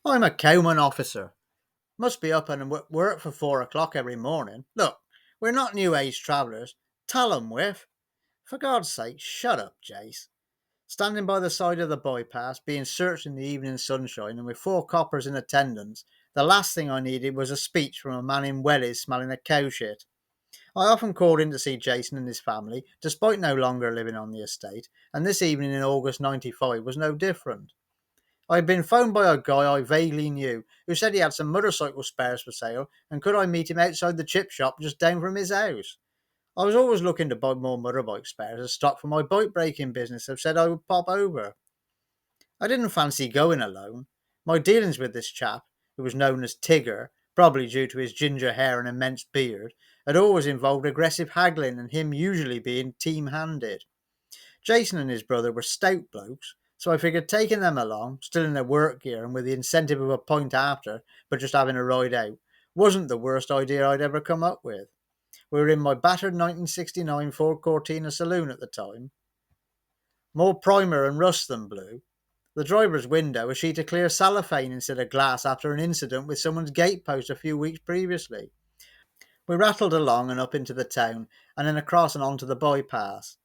I'm a cowman officer. Must be up and work for 4 o'clock every morning. Look, we're not new age travellers. Tell 'em, Whiff. For God's sake, shut up, Jace. Standing by the side of the bypass, being searched in the evening sunshine, and with four coppers in attendance, the last thing I needed was a speech from a man in wellies smelling of cow shit. I often called in to see Jason and his family, despite no longer living on the estate, and this evening in August '95 was no different. I had been phoned by a guy I vaguely knew, who said he had some motorcycle spares for sale, and could I meet him outside the chip shop just down from his house. I was always looking to buy more motorbike spares as stock for my bike breaking business, so said I would pop over. I didn't fancy going alone. My dealings with this chap, who was known as Tigger, probably due to his ginger hair and immense beard, had always involved aggressive haggling and him usually being team handed. Jason and his brother were stout blokes, so I figured taking them along, still in their work gear and with the incentive of a pint after, but just having a ride out, wasn't the worst idea I'd ever come up with. We were in my battered 1969 Ford Cortina saloon at the time, more primer and rust than blue. The driver's window a sheet of clear cellophane instead of glass after an incident with someone's gatepost a few weeks previously. We rattled along and up into the town, and then across and onto the bypass.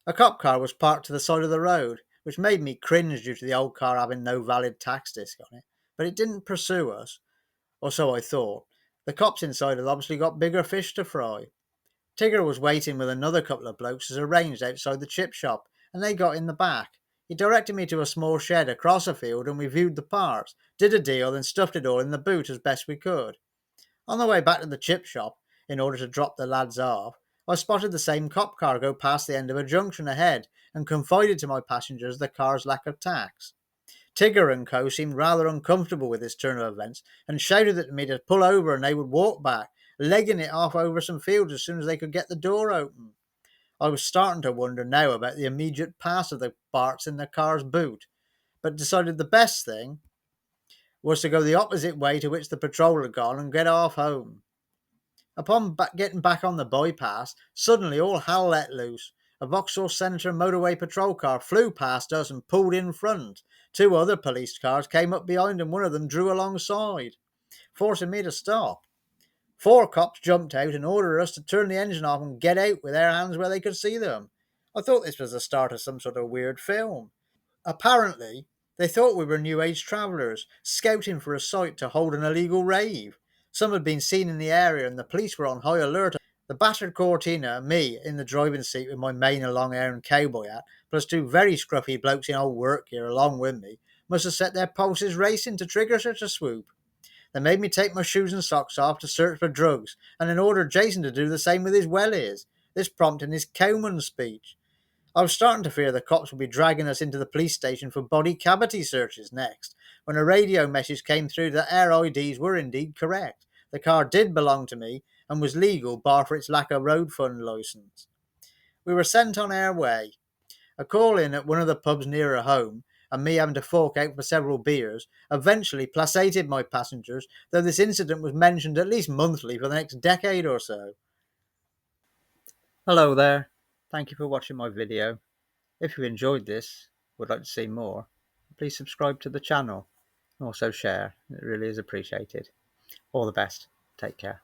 A cop car was parked to the side of the road, which made me cringe due to the old car having no valid tax disc on it. But it didn't pursue us, or so I thought. The cops inside had obviously got bigger fish to fry. Tigger was waiting with another couple of blokes as arranged outside the chip shop, and they got in the back. He directed me to a small shed across a field, and we viewed the parts, did a deal, then stuffed it all in the boot as best we could. On the way back to the chip shop, in order to drop the lads off, I spotted the same cop car go past the end of a junction ahead, and confided to my passengers the car's lack of tax. Tigger and co seemed rather uncomfortable with this turn of events, and shouted at me to pull over and they would walk back, legging it off over some fields as soon as they could get the door open. I was starting to wonder now about the immediate pass of the parts in the car's boot, but decided the best thing was to go the opposite way to which the patrol had gone and get off home. Upon getting back on the bypass, suddenly all hell let loose. A Vauxhall Senator motorway patrol car flew past us and pulled in front. Two other police cars came up behind and one of them drew alongside, forcing me to stop. Four cops jumped out and ordered us to turn the engine off and get out with their hands where they could see them. I thought this was the start of some sort of weird film. Apparently, they thought we were New Age travellers, scouting for a site to hold an illegal rave. Some had been seen in the area and the police were on high alert. The battered Cortina, me in the driving seat with my mane and long hair and cowboy hat, plus two very scruffy blokes in old work gear along with me, must have set their pulses racing to trigger such a swoop. They made me take my shoes and socks off to search for drugs, and then ordered Jason to do the same with his wellies, this prompting his cowman speech. I was starting to fear the cops would be dragging us into the police station for body cavity searches next, when a radio message came through that our IDs were indeed correct. The car did belong to me, and was legal bar for its lack of road fund licence. We were sent on our way. A call in at one of the pubs nearer home, and me having to fork out for several beers, eventually placated my passengers, though this incident was mentioned at least monthly for the next decade or so. Hello there. Thank you for watching my video. If you enjoyed this, would like to see more, please subscribe to the channel and also share. It really is appreciated. All the best. Take care.